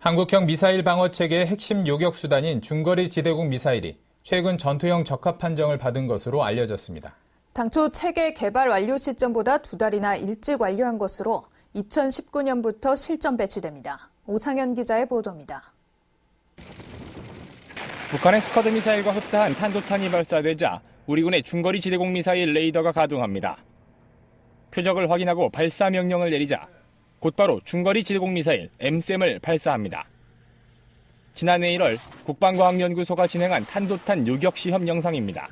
한국형 미사일 방어 체계의 핵심 요격 수단인 중거리 지대공 미사일이 최근 전투형 적합 판정을 받은 것으로 알려졌습니다. 당초 체계 개발 완료 시점보다 2달이나 일찍 완료한 것으로 2019년부터 실전 배치됩니다. 오상현 기자의 보도입니다. 북한의 스커드 미사일과 흡사한 탄도탄이 발사되자 우리 군의 중거리 지대공 미사일 레이더가 가동합니다. 표적을 확인하고 발사 명령을 내리자 곧바로 중거리 지대공 미사일 MSAM을 발사합니다. 지난해 1월 국방과학연구소가 진행한 탄도탄 요격 시험 영상입니다.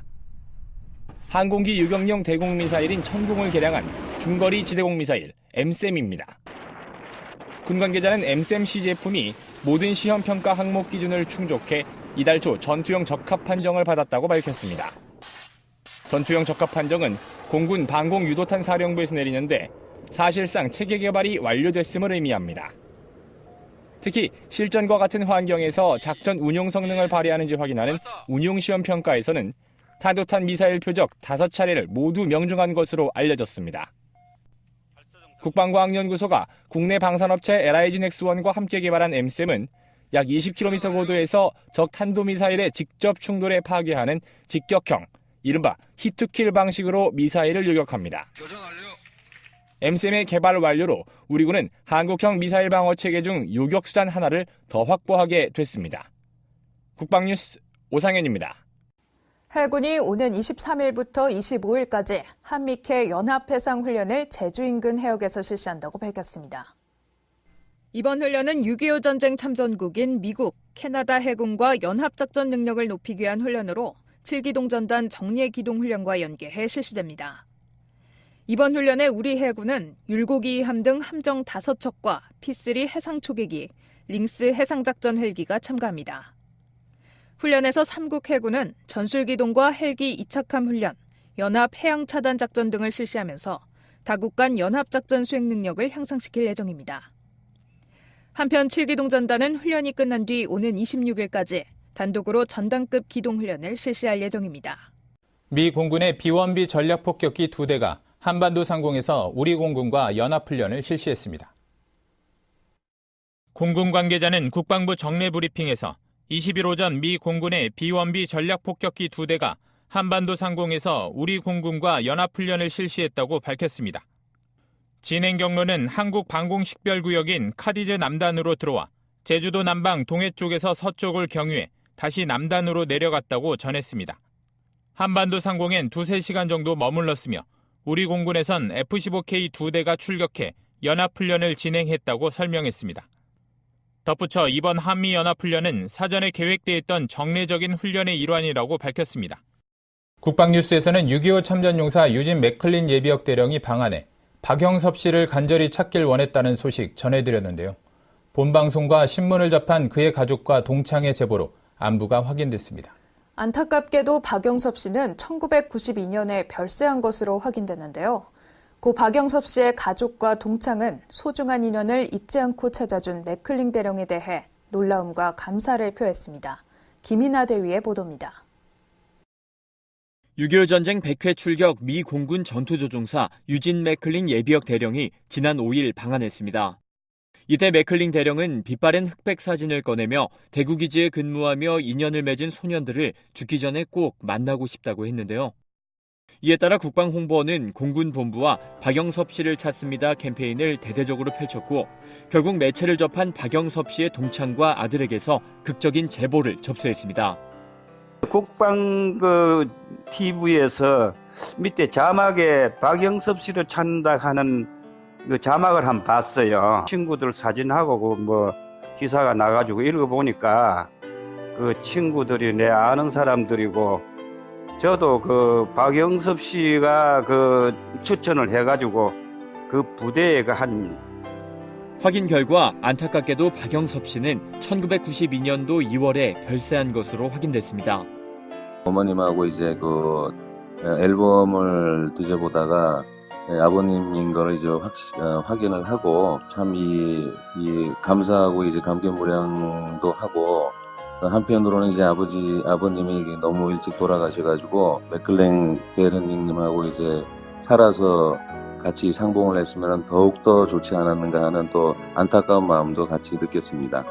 항공기 요격용 대공 미사일인 천공을 개량한 중거리 지대공 미사일 MSAM입니다. 군 관계자는 MSAM-C 제품이 모든 시험 평가 항목 기준을 충족해 이달 초 전투용 적합 판정을 받았다고 밝혔습니다. 전투용 적합 판정은 공군 방공유도탄 사령부에서 내리는데 사실상 체계 개발이 완료됐음을 의미합니다. 특히 실전과 같은 환경에서 작전 운용 성능을 발휘하는지 확인하는 운용시험 평가에서는 탄도탄 미사일 표적 5차례를 모두 명중한 것으로 알려졌습니다. 국방과학연구소가 국내 방산업체 LIG넥스원과 함께 개발한 MSAM은 약 20km 고도에서 적 탄도미사일의 직접 충돌에 파괴하는 직격형, 이른바 히트킬 방식으로 미사일을 요격합니다. MSAM의 개발 완료로 우리 군은 한국형 미사일 방어 체계 중 요격 수단 하나를 더 확보하게 됐습니다. 국방뉴스 오상현입니다. 해군이 오는 23일부터 25일까지 한미케 연합해상훈련을 제주 인근 해역에서 실시한다고 밝혔습니다. 이번 훈련은 6.25 전쟁 참전국인 미국, 캐나다 해군과 연합작전 능력을 높이기 위한 훈련으로 7기동 전단 정례 기동 훈련과 연계해 실시됩니다. 이번 훈련에 우리 해군은 율곡2함 등 함정 5척과 P3 해상초계기, 링스 해상작전 헬기가 참가합니다. 훈련에서 3국 해군은 전술기동과 헬기 이착함 훈련, 연합 해양차단 작전 등을 실시하면서 다국 간 연합작전 수행 능력을 향상시킬 예정입니다. 한편 7기동 전단은 훈련이 끝난 뒤 오는 26일까지 단독으로 전단급 기동훈련을 실시할 예정입니다. 미 공군의 B-1B 전략폭격기 2대가 한반도 상공에서 우리 공군과 연합훈련을 실시했습니다. 공군 관계자는 국방부 정례 브리핑에서 20일 오전 미 공군의 B-1B 전략폭격기 2대가 한반도 상공에서 우리 공군과 연합훈련을 실시했다고 밝혔습니다. 진행 경로는 한국 방공식별구역인 카디즈 남단으로 들어와 제주도 남방 동해 쪽에서 서쪽을 경유해 다시 남단으로 내려갔다고 전했습니다. 한반도 상공엔 2-3시간 정도 머물렀으며 우리 공군에선 F-15K 2대가 출격해 연합훈련을 진행했다고 설명했습니다. 덧붙여 이번 한미연합훈련은 사전에 계획돼 있던 정례적인 훈련의 일환이라고 밝혔습니다. 국방뉴스에서는 6.25 참전용사 유진 맥클린 예비역 대령이 방한해 박영섭 씨를 간절히 찾길 원했다는 소식 전해드렸는데요. 본방송과 신문을 접한 그의 가족과 동창의 제보로 안부가 확인됐습니다. 안타깝게도 박영섭 씨는 1992년에 별세한 것으로 확인됐는데요. 고 박영섭 씨의 가족과 동창은 소중한 인연을 잊지 않고 찾아준 맥클린 대령에 대해 놀라움과 감사를 표했습니다. 김인하 대위의 보도입니다. 6.25 전쟁 100회 출격 미 공군 전투조종사 유진 맥클린 예비역 대령이 지난 5일 방한했습니다. 이때 맥클린 대령은 빛바랜 흑백 사진을 꺼내며 대구기지에 근무하며 인연을 맺은 소년들을 죽기 전에 꼭 만나고 싶다고 했는데요. 이에 따라 국방홍보원은 공군 본부와 박영섭 씨를 찾습니다 캠페인을 대대적으로 펼쳤고 결국 매체를 접한 박영섭 씨의 동창과 아들에게서 극적인 제보를 접수했습니다. 국방 TV에서 밑에 자막에 박영섭 씨를 찾는다 하는 그 자막을 한번 봤어요. 친구들 사진하고 기사가 나가지고 읽어보니까 그 친구들이 내 아는 사람들이고 저도 그 박영섭 씨가 그 추천을 해가지고 그 부대에 확인 결과 안타깝게도 박영섭 씨는 1992년도 2월에 별세한 것으로 확인됐습니다. 어머님하고 이제 그 앨범을 뒤져보다가 아버님인 거를 이제 확인을 하고 참 이 감사하고 이제 감개무량도 하고 한편으로는 이제 아버님이 너무 일찍 돌아가셔가지고 맥클린 대령님하고 이제 살아서 같이 상봉을 했으면 더욱더 좋지 않았는가 하는 또 안타까운 마음도 같이 느꼈습니다.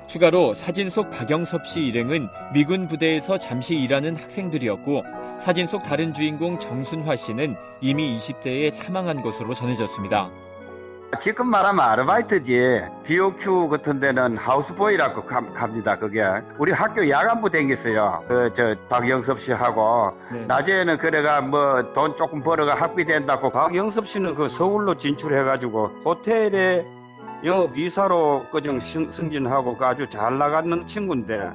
추가로 사진 속 박영섭 씨 일행은 미군 부대에서 잠시 일하는 학생들이었고 사진 속 다른 주인공 정순화 씨는 이미 20대에 사망한 것으로 전해졌습니다. 지금 말하면 아르바이트지. BOQ 같은 데는 하우스보이라고 갑니다. 그게 우리 학교 야간부 댕겼어요. 박영섭 씨하고 낮에는 그래가 뭐 돈 조금 벌어가 학비 된다고. 박영섭 씨는 그 서울로 진출해가지고 호텔에 영업이사로 그정 승진하고 아주 잘 나가는 친구인데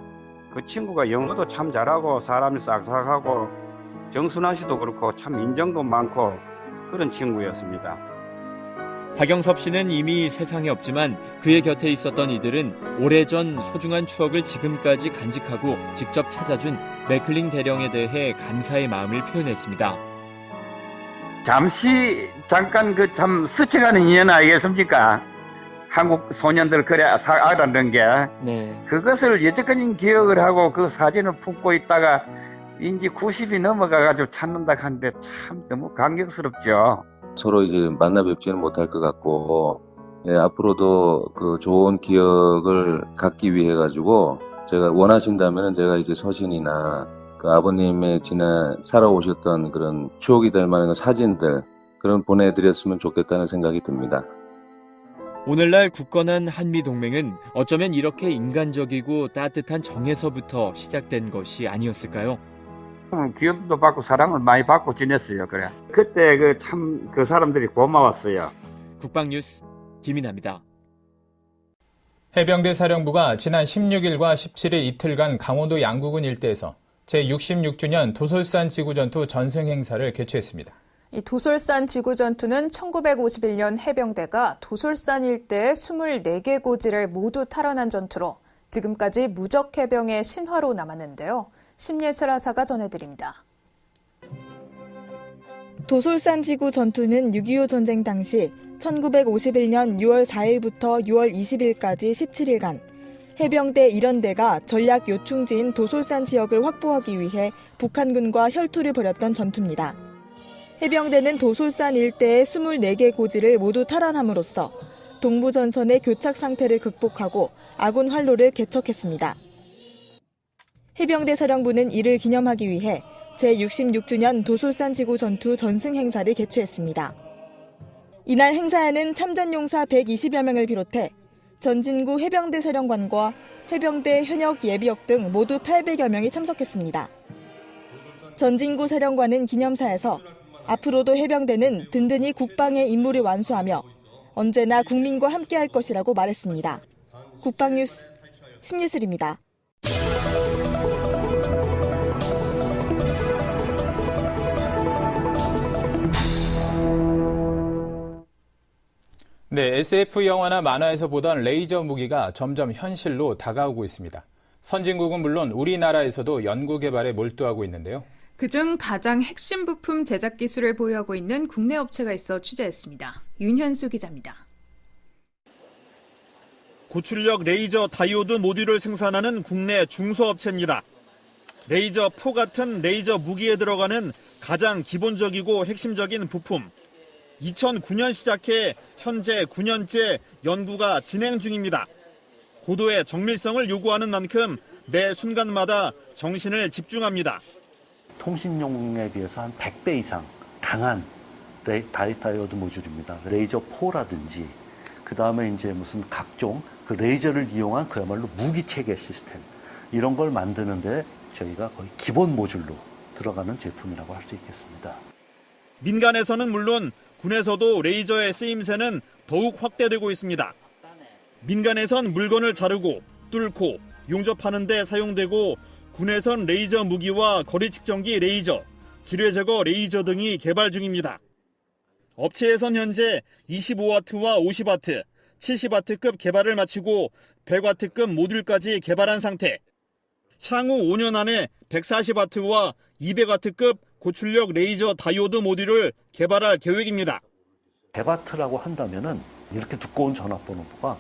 그 친구가 영어도 참 잘하고 사람이 싹싹하고 정순환 씨도 그렇고 참 인정도 많고 그런 친구였습니다. 박영섭 씨는 이미 세상에 없지만 그의 곁에 있었던 이들은 오래전 소중한 추억을 지금까지 간직하고 직접 찾아준 맥클린 대령에 대해 감사의 마음을 표현했습니다. 잠깐 그 참 스쳐가는 인연 아니겠습니까? 한국 소년들 그래 알았는 게 그것을 여태까지 기억을 하고 그 사진을 품고 있다가 인지 90이 넘어가가지고 찾는다 하는데 참 너무 감격스럽죠. 서로 이제 만나 뵙지는 못할 것 같고, 예, 앞으로도 그 좋은 기억을 갖기 위해 가지고 제가 원하신다면 제가 이제 서신이나 그 아버님의 살아오셨던 그런 추억이 될 만한 사진들 그런 보내드렸으면 좋겠다는 생각이 듭니다. 오늘날 굳건한 한미동맹은 어쩌면 이렇게 인간적이고 따뜻한 정에서부터 시작된 것이 아니었을까요? 기업도 받고 사랑을 많이 받고 지냈어요. 그래. 그때 그 사람들이 고마웠어요. 국방뉴스 김인아입니다. 해병대 사령부가 지난 16일과 17일 이틀간 강원도 양구군 일대에서 제66주년 도솔산 지구전투 전승 행사를 개최했습니다. 이 도솔산 지구전투는 1951년 해병대가 도솔산 일대의 24개 고지를 모두 탈환한 전투로 지금까지 무적 해병의 신화로 남았는데요. 심예슬아사가 전해드립니다. 도솔산 지구 전투는 6.25 전쟁 당시 1951년 6월 4일부터 6월 20일까지 17일간 해병대 1연대가 전략 요충지인 도솔산 지역을 확보하기 위해 북한군과 혈투를 벌였던 전투입니다. 해병대는 도솔산 일대의 24개 고지를 모두 탈환함으로써 동부전선의 교착 상태를 극복하고 아군 활로를 개척했습니다. 해병대 사령부는 이를 기념하기 위해 제66주년 도솔산 지구 전투 전승 행사를 개최했습니다. 이날 행사에는 참전용사 120여 명을 비롯해 전진구 해병대 사령관과 해병대 현역 예비역 등 모두 800여 명이 참석했습니다. 전진구 사령관은 기념사에서 앞으로도 해병대는 든든히 국방의 임무를 완수하며 언제나 국민과 함께할 것이라고 말했습니다. 국방뉴스 심예슬입니다. 네, SF 영화나 만화에서 보던 레이저 무기가 점점 현실로 다가오고 있습니다. 선진국은 물론 우리나라에서도 연구 개발에 몰두하고 있는데요. 그중 가장 핵심 부품 제작 기술을 보유하고 있는 국내 업체가 있어 취재했습니다. 윤현수 기자입니다. 고출력 레이저 다이오드 모듈을 생산하는 국내 중소업체입니다. 레이저 포 같은 레이저 무기에 들어가는 가장 기본적이고 핵심적인 부품. 2009년 시작해 현재 9년째 연구가 진행 중입니다. 고도의 정밀성을 요구하는 만큼 매 순간마다 정신을 집중합니다. 통신용에 비해서 한 100배 이상 강한 다이오드 모듈입니다. 레이저 포라든지 그 다음에 이제 무슨 각종 그 레이저를 이용한 그야말로 무기 체계 시스템 이런 걸 만드는데 저희가 거의 기본 모듈로 들어가는 제품이라고 할 수 있겠습니다. 민간에서는 물론 군에서도 레이저의 쓰임새는 더욱 확대되고 있습니다. 민간에선 물건을 자르고 뚫고 용접하는 데 사용되고 군에선 레이저 무기와 거리 측정기 레이저, 지뢰 제거 레이저 등이 개발 중입니다. 업체에선 현재 25W와 50W, 70W급 개발을 마치고 100W급 모듈까지 개발한 상태. 향후 5년 안에 140W와 200W급 고출력 레이저 다이오드 모듈을 개발할 계획입니다. 100W라고 한다면은 이렇게 두꺼운 전압번호부가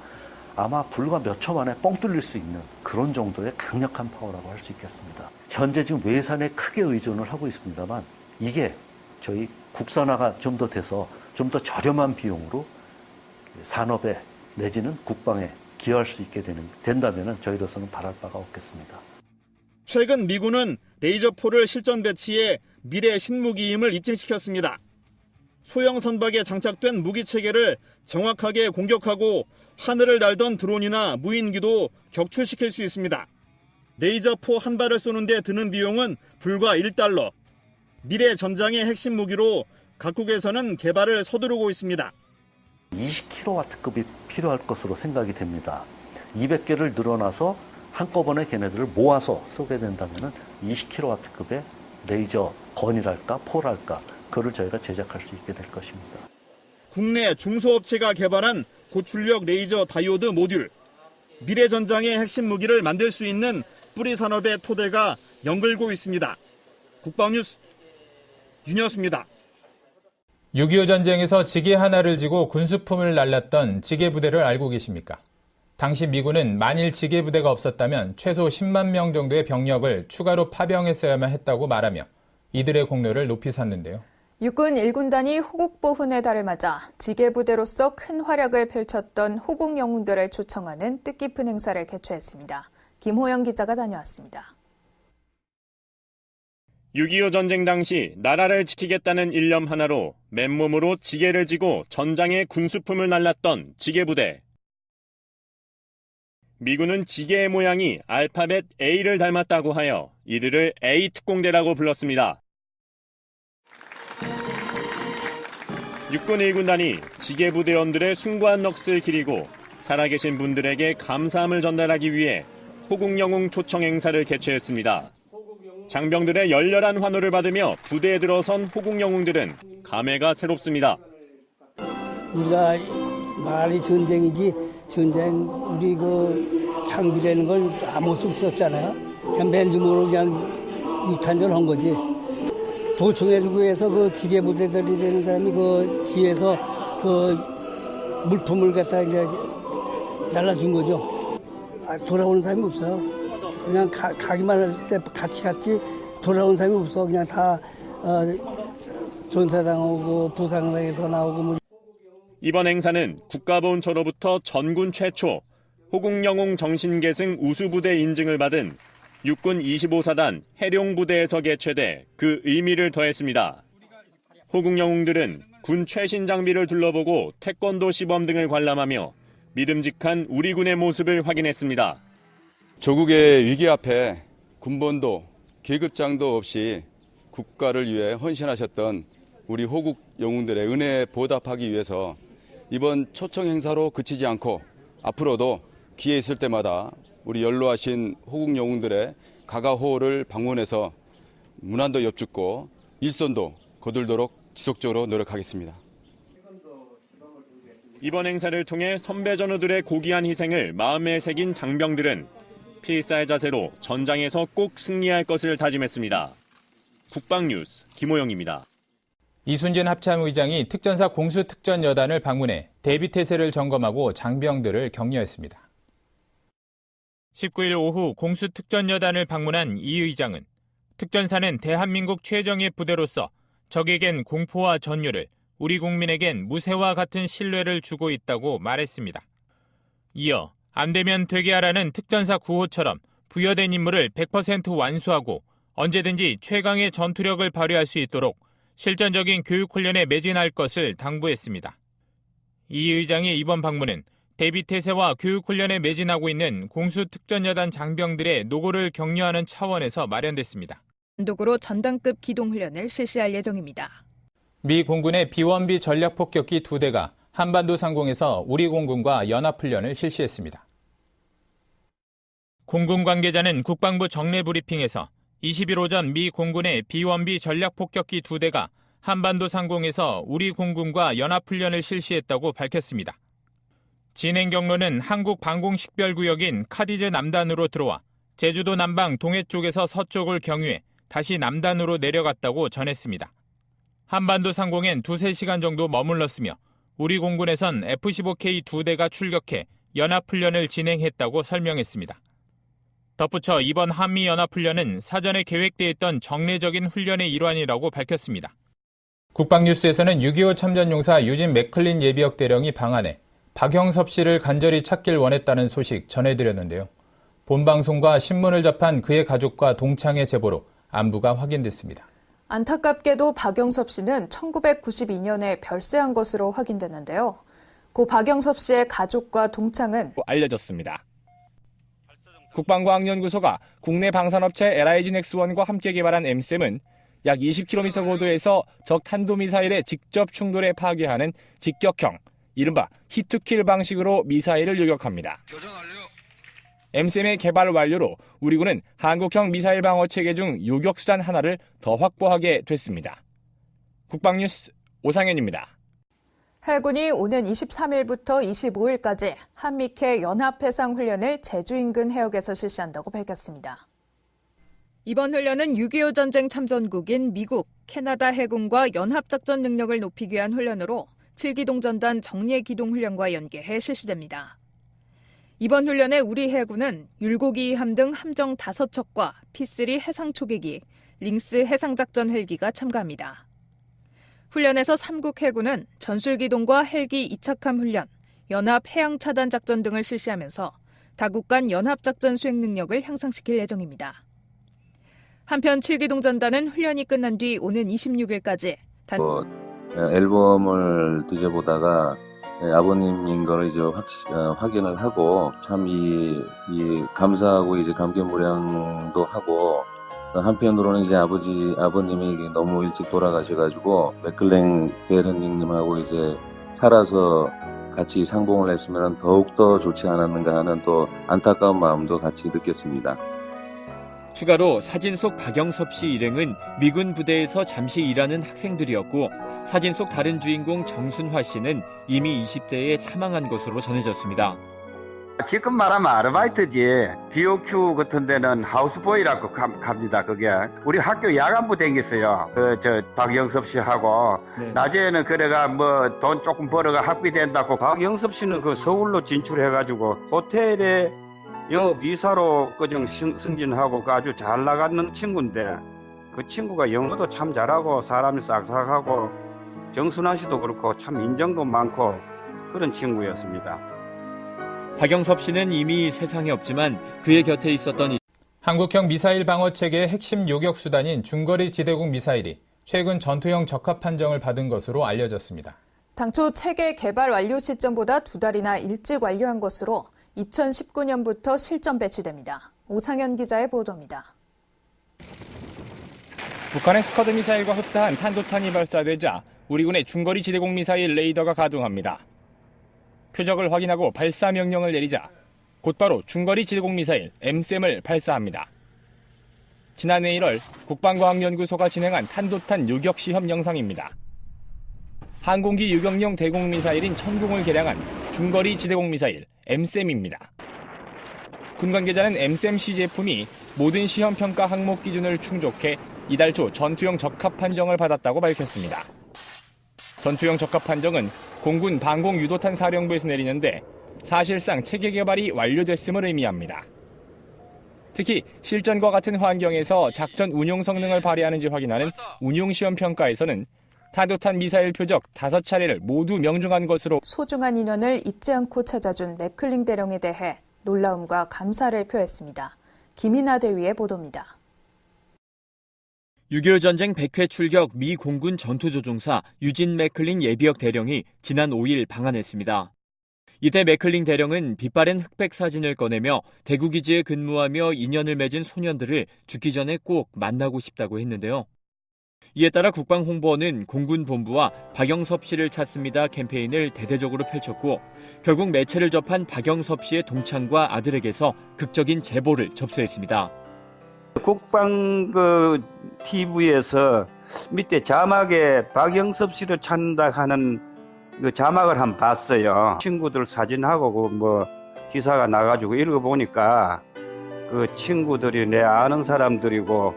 아마 불과 몇 초 만에 뻥 뚫릴 수 있는 그런 정도의 강력한 파워라고 할 수 있겠습니다. 현재 지금 외산에 크게 의존을 하고 있습니다만 이게 저희 국산화가 좀 더 돼서 좀 더 저렴한 비용으로 산업에 내지는 국방에 기여할 수 있게 된다면 저희로서는 바랄 바가 없겠습니다. 최근 미군은 레이저포를 실전 배치해 미래 신무기임을 입증시켰습니다. 소형 선박에 장착된 무기 체계를 정확하게 공격하고 하늘을 날던 드론이나 무인기도 격추시킬 수 있습니다. 레이저포 한 발을 쏘는데 드는 비용은 불과 $1. 미래 전장의 핵심 무기로 각국에서는 개발을 서두르고 있습니다. 20kW급이 필요할 것으로 생각이 됩니다. 200개를 늘어나서 한꺼번에 걔네들을 모아서 쏘게 된다면 20kW급의 레이저 건이랄까 포랄까 그걸 저희가 제작할 수 있게 될 것입니다. 국내 중소업체가 개발한 고출력 레이저 다이오드 모듈. 미래 전장의 핵심 무기를 만들 수 있는 뿌리 산업의 토대가 연결고 있습니다. 국방뉴스 윤여수입니다. 6.25 전쟁에서 지게 하나를 지고 군수품을 날랐던 지게 부대를 알고 계십니까? 당시 미군은 만일 지게 부대가 없었다면 최소 10만 명 정도의 병력을 추가로 파병했어야만 했다고 말하며 이들의 공로를 높이 샀는데요. 육군 1군단이 호국보훈의 달을 맞아 지게부대로서 큰 활약을 펼쳤던 호국 영웅들을 초청하는 뜻깊은 행사를 개최했습니다. 김호영 기자가 다녀왔습니다. 6.25 전쟁 당시 나라를 지키겠다는 일념 하나로 맨몸으로 지게를 지고 전장의 군수품을 날랐던 지게부대. 미군은 지게의 모양이 알파벳 A를 닮았다고 하여 이들을 A특공대라고 불렀습니다. 육군 1군단이 지게부대원들의 숭고한 넋을 기리고 살아계신 분들에게 감사함을 전달하기 위해 호국영웅 초청 행사를 개최했습니다. 장병들의 열렬한 환호를 받으며 부대에 들어선 호국영웅들은 감회가 새롭습니다. 우리가 말이 전쟁이지 전쟁 우리 그 장비라는 걸 아무것도 없었잖아요. 그냥 맨주먹으로 그냥 육탄전 한 거지. 보충해주기 위해서 그 지게부대들이라는 사람이 그 뒤에서 그 물품을 갖다 이제 날라준 거죠. 돌아오는 사람이 없어요. 그냥 가기만 할 때 같이 갔지 돌아오는 사람이 없어. 그냥 다 전사당하고 부상당해서 나오고 뭐. 이번 행사는 국가보훈처로부터 전군 최초 호국영웅 정신계승 우수부대 인증을 받은 육군 25사단 해룡부대에서 개최돼 그 의미를 더했습니다. 호국영웅들은 군 최신 장비를 둘러보고 태권도 시범 등을 관람하며 믿음직한 우리 군의 모습을 확인했습니다. 조국의 위기 앞에 군번도 계급장도 없이 국가를 위해 헌신하셨던 우리 호국 영웅들의 은혜에 보답하기 위해서 이번 초청 행사로 그치지 않고 앞으로도 기회 있을 때마다 우리 연로하신 호국 영웅들의 가가호를 방문해서 문안도 엽죽고 일손도 거둘도록 지속적으로 노력하겠습니다. 이번 행사를 통해 선배 전우들의 고귀한 희생을 마음에 새긴 장병들은 필사의 자세로 전장에서 꼭 승리할 것을 다짐했습니다. 국방뉴스 김호영입니다. 이순진 합참의장이 특전사 공수특전여단을 방문해 대비태세를 점검하고 장병들을 격려했습니다. 19일 오후 공수특전여단을 방문한 이 의장은 특전사는 대한민국 최정예 부대로서 적에겐 공포와 전율을, 우리 국민에겐 무쇠와 같은 신뢰를 주고 있다고 말했습니다. 이어 안 되면 되게 하라는 특전사 구호처럼 부여된 임무를 100% 완수하고 언제든지 최강의 전투력을 발휘할 수 있도록 실전적인 교육훈련에 매진할 것을 당부했습니다. 이 의장의 이번 방문은 대비태세와 교육훈련에 매진하고 있는 공수특전여단 장병들의 노고를 격려하는 차원에서 마련됐습니다. 단독으로 전단급 기동훈련을 실시할 예정입니다. 미 공군의 B-1B 전략폭격기 2대가 한반도 상공에서 우리 공군과 연합훈련을 실시했습니다. 공군 관계자는 국방부 정례 브리핑에서 20일 오전 미 공군의 B-1B 전략폭격기 2대가 한반도 상공에서 우리 공군과 연합훈련을 실시했다고 밝혔습니다. 진행 경로는 한국 방공식별구역인 카디즈 남단으로 들어와 제주도 남방 동해 쪽에서 서쪽을 경유해 다시 남단으로 내려갔다고 전했습니다. 한반도 상공엔 2-3시간 정도 머물렀으며 우리 공군에선 F-15K 2대가 출격해 연합훈련을 진행했다고 설명했습니다. 덧붙여 이번 한미연합훈련은 사전에 계획되어 있던 정례적인 훈련의 일환이라고 밝혔습니다. 국방뉴스에서는 6.25 참전용사 유진 맥클린 예비역 대령이 방한해 박영섭 씨를 간절히 찾길 원했다는 소식 전해드렸는데요. 본방송과 신문을 접한 그의 가족과 동창의 제보로 안부가 확인됐습니다. 안타깝게도 박영섭 씨는 1992년에 별세한 것으로 확인됐는데요. 고 박영섭 씨의 가족과 동창은 알려졌습니다. 국방과학연구소가 국내 방산업체 LIG-X1과 함께 개발한 M쌤은 약 20km 고도에서 적 탄도미사일의 직접 충돌에 파괴하는 직격형, 이른바 히트킬 방식으로 미사일을 요격합니다. M쌤의 개발 완료로 우리 군은 한국형 미사일 방어 체계 중 요격수단 하나를 더 확보하게 됐습니다. 국방뉴스 오상현입니다. 해군이 오는 23일부터 25일까지 한미해 연합해상 훈련을 제주 인근 해역에서 실시한다고 밝혔습니다. 이번 훈련은 6.25 전쟁 참전국인 미국, 캐나다 해군과 연합작전 능력을 높이기 위한 훈련으로 7기동전단 정례기동훈련과 연계해 실시됩니다. 이번 훈련에 우리 해군은 율곡2함 등 함정 5척과 P3 해상초계기, 링스 해상작전 헬기가 참가합니다. 훈련에서 3국 해군은 전술기동과 헬기 이착함 훈련, 연합해양차단작전 등을 실시하면서 다국 간 연합작전 수행 능력을 향상시킬 예정입니다. 한편 7기동전단은 훈련이 끝난 뒤 오는 26일까지 앨범을 뒤져보다가 아버님인 걸 이제 확인을 하고 참 이 감사하고 이제 감개무량도 하고 한편으로는 이제 아버님이 너무 일찍 돌아가셔가지고 맥클랭 대련님하고 이제 살아서 같이 상봉을 했으면 더욱더 좋지 않았는가 하는 또 안타까운 마음도 같이 느꼈습니다. 추가로 사진 속 박영섭 씨 일행은 미군 부대에서 잠시 일하는 학생들이었고 사진 속 다른 주인공 정순화 씨는 이미 20대에 사망한 것으로 전해졌습니다. 지금 말하면 아르바이트지. BOQ 같은 데는 하우스보이라고 갑니다. 그게 우리 학교 야간부 댕겼어요. 박영섭 씨하고 낮에는 그래가 뭐 돈 조금 벌어가 학비 된다고. 박영섭 씨는 그 서울로 진출해가지고 호텔에 영업 이사로 그정 승진하고 아주 잘 나가는 친구인데 그 친구가 영어도 참 잘하고 사람이 싹싹하고 정순환 씨도 그렇고 참 인정도 많고 그런 친구였습니다. 박영섭 씨는 이미 세상에 없지만 그의 곁에 있었던 한국형 미사일 방어 체계의 핵심 요격 수단인 중거리 지대공 미사일이 최근 전투형 적합 판정을 받은 것으로 알려졌습니다. 당초 체계 개발 완료 시점보다 2달이나 일찍 완료한 것으로 2019년부터 실전 배치됩니다. 오상현 기자의 보도입니다. 북한의 스커드 미사일과 흡사한 탄도탄이 발사되자 우리 군의 중거리 지대공 미사일 레이더가 가동합니다. 표적을 확인하고 발사 명령을 내리자 곧바로 중거리 지대공 미사일 M쌤을 발사합니다. 지난해 1월 국방과학연구소가 진행한 탄도탄 요격 시험 영상입니다. 항공기 요격용 대공 미사일인 천공을 개량한 중거리 지대공 미사일 M쌤입니다. 군 관계자는 M쌤C 제품이 모든 시험 평가 항목 기준을 충족해 이달 초 전투용 적합 판정을 받았다고 밝혔습니다. 전투용 적합 판정은 공군 방공유도탄 사령부에서 내리는데 사실상 체계 개발이 완료됐음을 의미합니다. 특히 실전과 같은 환경에서 작전 운용 성능을 발휘하는지 확인하는 운용시험 평가에서는 탄도탄 미사일 표적 5차례를 모두 명중한 것으로 소중한 인연을 잊지 않고 찾아준 맥클링 대령에 대해 놀라움과 감사를 표했습니다. 김인하 대위의 보도입니다. 6.25 전쟁 100회 출격 미 공군 전투조종사 유진 맥클린 예비역 대령이 지난 5일 방한했습니다. 이때 맥클린 대령은 빛바랜 흑백 사진을 꺼내며 대구 기지에 근무하며 인연을 맺은 소년들을 죽기 전에 꼭 만나고 싶다고 했는데요. 이에 따라 국방홍보원은 공군 본부와 박영섭 씨를 찾습니다 캠페인을 대대적으로 펼쳤고 결국 매체를 접한 박영섭 씨의 동창과 아들에게서 극적인 제보를 접수했습니다. 국방 TV에서 밑에 자막에 박영섭 씨를 찾는다 하는 그 자막을 한번 봤어요. 친구들 사진하고 기사가 나가지고 읽어보니까 그 친구들이 내 아는 사람들이고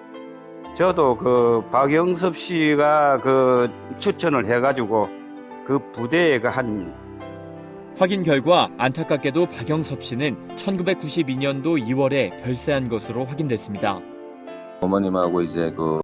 저도 그 박영섭 씨가 그 추천을 해가지고 그 부대에 확인 결과 안타깝게도 박영섭 씨는 1992년도 2월에 별세한 것으로 확인됐습니다. 어머님하고 이제